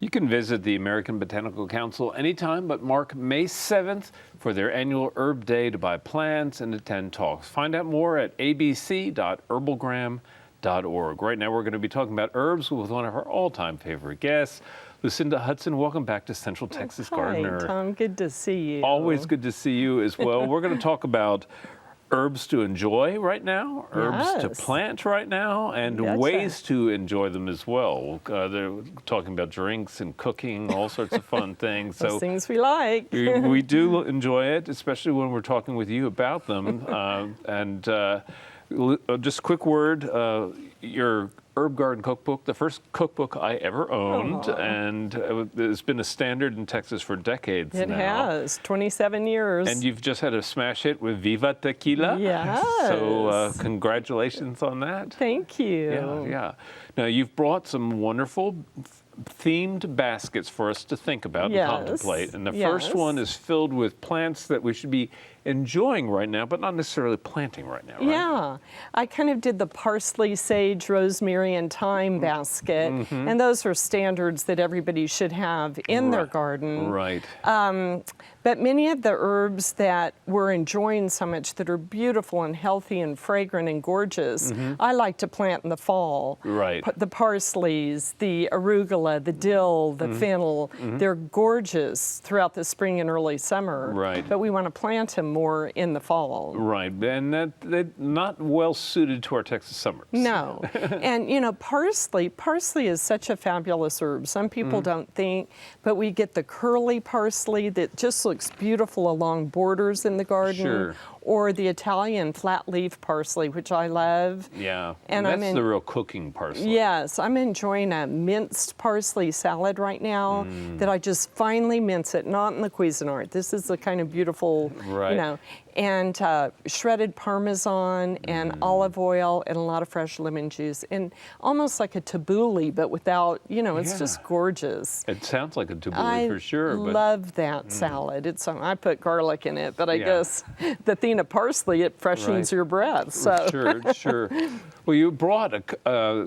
You can visit the American Botanical Council anytime but mark May 7th for their annual Herb Day to buy plants and attend talks. Find out more at abc.herbalgram.org. Right now we're going to be talking about herbs with one of our all-time favorite guests, Lucinda Hudson. Welcome back to Central Texas Gardener. Hi, Tom. Good to see you. Always good to see you as well. We're going to talk about herbs to enjoy right now, herbs to plant right now, and ways to enjoy them as well. They're talking about drinks and cooking, all sorts of fun things. Those things we like. we do enjoy it, especially when we're talking with you about them. Just a quick word, your Herb Garden Cookbook, the first cookbook I ever owned, and it's been a standard in Texas for decades now. It has, 27 years. And you've just had a smash hit with Viva Tequila. Yes. So congratulations on that. Thank you. Yeah. Now you've brought some wonderful themed baskets for us to think about and contemplate. And the first one is filled with plants that we should be enjoying right now, but not necessarily planting right now, right? Yeah. I kind of did the parsley, sage, rosemary, and thyme basket. And those are standards that everybody should have in their garden. Right. But many of the herbs that we're enjoying so much that are beautiful and healthy and fragrant and gorgeous, I like to plant in the fall. Right. The parsleys, the arugula, the dill, the fennel, they're gorgeous throughout the spring and early summer. Right. But we want to plant them more in the fall. Right, and they're not well suited to our Texas summers. No, and you know, parsley is such a fabulous herb. Some people don't think, but we get the curly parsley that just looks beautiful along borders in the garden. Sure. Or the Italian flat leaf parsley, which I love. Yeah, and that's the real cooking parsley. Yes, I'm enjoying a minced parsley salad right now that I just finely mince it, not in the Cuisinart. This is the kind of beautiful, you know, and shredded Parmesan and olive oil and a lot of fresh lemon juice and almost like a tabbouleh, but without, you know, it's just gorgeous. It sounds like a tabbouleh for sure. I love that salad. It's I put garlic in it, but I guess the thing of parsley, it freshens your breath. So. Sure. Well, you brought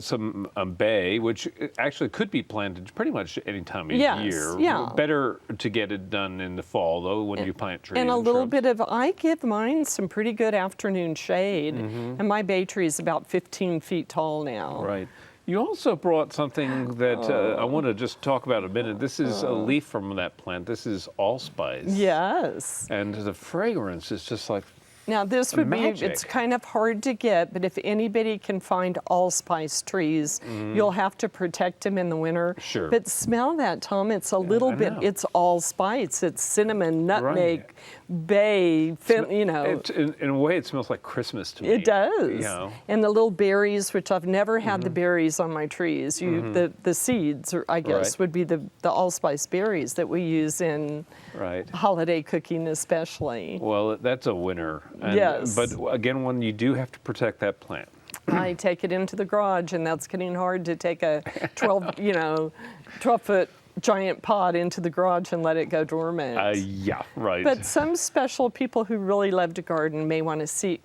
some bay, which actually could be planted pretty much any time of year. Yeah. Better to get it done in the fall, though, when you plant trees. And a little bit of, I give mine some pretty good afternoon shade. And my bay tree is about 15 feet tall now. Right. You also brought something that I want to just talk about a minute. This is a leaf from that plant. This is allspice. Yes. And the fragrance is just like now this would magic. be, it's kind of hard to get, but if anybody can find allspice trees, you'll have to protect them in the winter. Sure. But smell that, Tom. It's a little bit, it's allspice. It's cinnamon, nutmeg, bay, you know. In a way, it smells like Christmas to me. It does. You know? And the little berries, which I've never had the berries on my trees. The seeds, I guess, would be the allspice berries that we use in holiday cooking especially. Well, that's a winner. Yes. But again, when you do have to protect that plant. I take it into the garage, and that's getting hard to take a 12-foot giant pot into the garage and let it go dormant. Yeah, right. But some special people who really love to garden may want to seek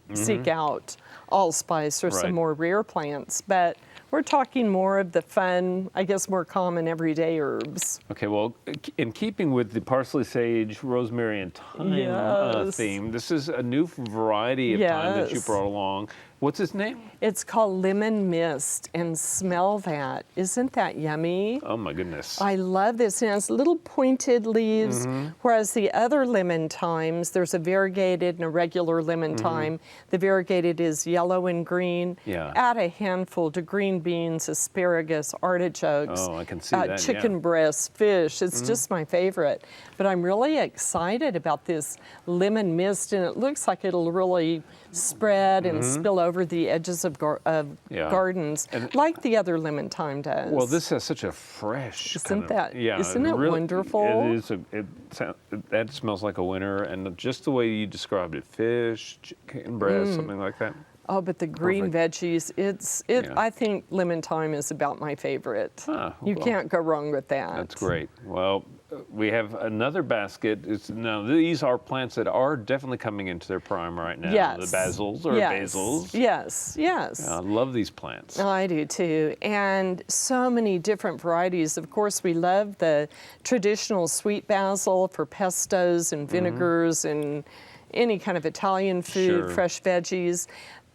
out allspice or some more rare plants. But we're talking more of the fun, I guess more common everyday herbs. Okay, well, in keeping with the parsley, sage, rosemary, and thyme theme, this is a new variety of thyme that you brought along. What's its name? It's called lemon mist, and smell that. Isn't that yummy? Oh my goodness. I love this. It has little pointed leaves, whereas the other lemon thymes, there's a variegated and a regular lemon thyme. The variegated is yellow and green. Yeah. Add a handful to green beans, asparagus, artichokes. Oh, I can see that, chicken breasts, fish. It's just my favorite. But I'm really excited about this lemon mist, and it looks like it'll really spread and spill over the edges of gardens, like the other lemon thyme does. Well, this has such a fresh isn't it really, wonderful? It is. That smells like a winter, and just the way you described it, fish, chicken breast, something like that. Oh, but the green veggies, I think lemon thyme is about my favorite. You can't go wrong with that. That's great. Well, we have another basket. Now, these are plants that are definitely coming into their prime right now. Yes. The basils or basils. Yes, yes. I love these plants. I do too. And so many different varieties. Of course, we love the traditional sweet basil for pestos and vinegars and any kind of Italian food, fresh veggies.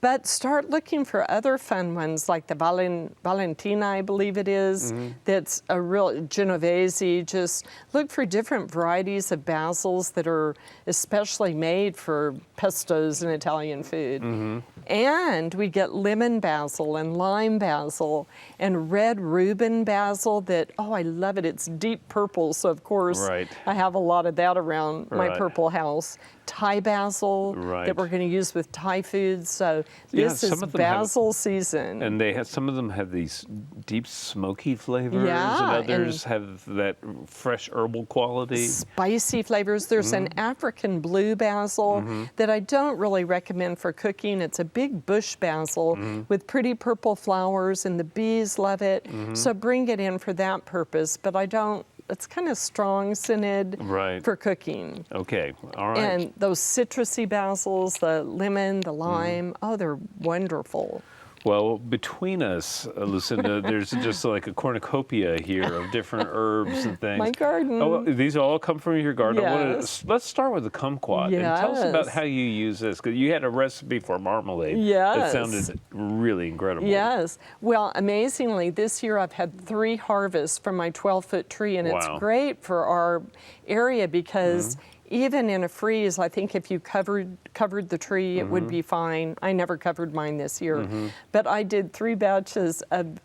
But start looking for other fun ones like the Valentina, I believe it is. That's a real Genovese. Just look for different varieties of basils that are especially made for pestos and Italian food. And we get lemon basil and lime basil and red Reuben basil that, oh, I love it. It's deep purple, so of course I have a lot of that around my purple house. Thai basil that we're going to use with Thai foods. So this is basil season. And they have, some of them have these deep smoky flavors, and others have that fresh herbal quality. Spicy flavors. There's an African blue basil that I don't really recommend for cooking. It's a big bush basil with pretty purple flowers, and the bees love it. So bring it in for that purpose, but I don't. It's kind of strong scented for cooking. Okay, all right. And those citrusy basils, the lemon, the lime, oh, they're wonderful. Well, between us, Lucinda, there's just like a cornucopia here of different herbs and things. My garden. Oh, these all come from your garden. Yes. Let's start with the kumquat. And tell us about how you use this, because you had a recipe for marmalade that sounded really incredible. Yes. Well, amazingly, this year I've had 3 harvests from my 12-foot tree, and it's great for our area because even in a freeze, I think if you covered the tree, it would be fine. I never covered mine this year. But I did 3 batches of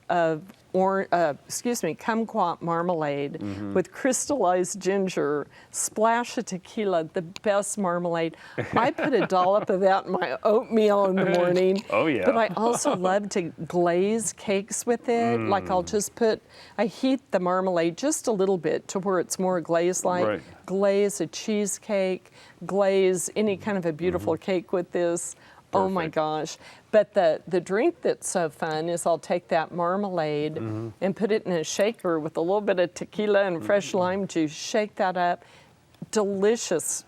kumquat marmalade with crystallized ginger, splash of tequila, the best marmalade. I put a dollop of that in my oatmeal in the morning. Oh, yeah. But I also love to glaze cakes with it. Like I heat the marmalade just a little bit to where it's more glaze-like. Glaze a cheesecake, glaze any kind of a beautiful cake with this. Oh my gosh. But the drink that's so fun is I'll take that marmalade and put it in a shaker with a little bit of tequila and fresh lime juice, shake that up. Delicious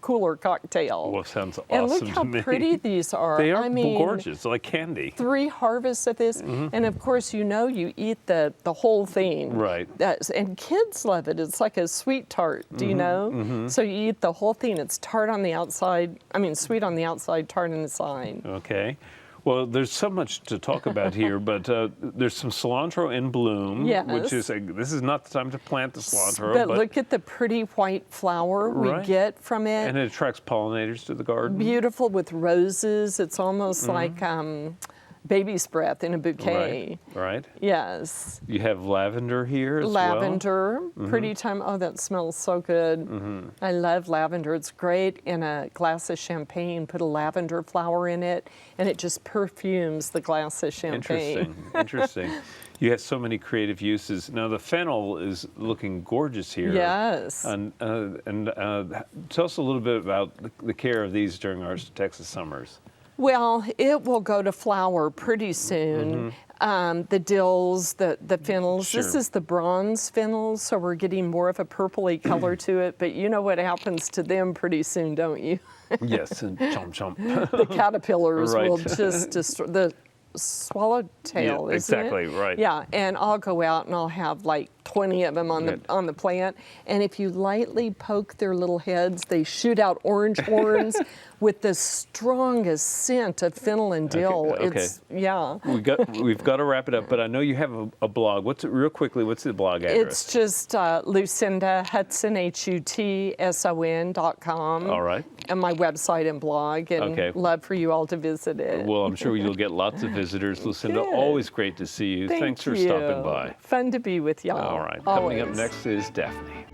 cooler cocktail. Well, sounds awesome. And look how pretty these are. They are gorgeous, like candy. 3 harvests of this, and of course, you eat the whole thing. Right. And kids love it. It's like a sweet tart, do you know? So you eat the whole thing. It's tart on the outside, sweet on the outside, tart on the side. Okay. Well, there's so much to talk about here, but there's some cilantro in bloom, which is this is not the time to plant the cilantro. But look at the pretty white flower we get from it. And it attracts pollinators to the garden. Beautiful with roses. It's almost like baby's breath in a bouquet. Right. Yes. You have lavender here as lavender, pretty time. Oh, that smells so good. I love lavender. It's great in a glass of champagne. Put a lavender flower in it, and it just perfumes the glass of champagne. Interesting. You have so many creative uses. Now the fennel is looking gorgeous here. Yes. And tell us a little bit about the care of these during our Texas summers. Well, it will go to flower pretty soon. The dills, the fennels. This is the bronze fennel, so we're getting more of a purpley color to it. But you know what happens to them pretty soon, don't you? Yes, and chomp chomp. The caterpillars will just destroy the swallowtail, exactly, right. Yeah, and I'll go out and I'll have like 20 of them on the plant. And if you lightly poke their little heads, they shoot out orange horns with the strongest scent of fennel and dill. Okay. We've got to wrap it up, but I know you have a blog. What's the blog address? It's just Lucinda Hudson, HUTSON.com. All right. And my website and blog, and love for you all to visit it. Well, I'm sure you'll get lots of visitors. Lucinda, always great to see you. Thanks for stopping by. Fun to be with y'all. All right. Coming up next is Daphne.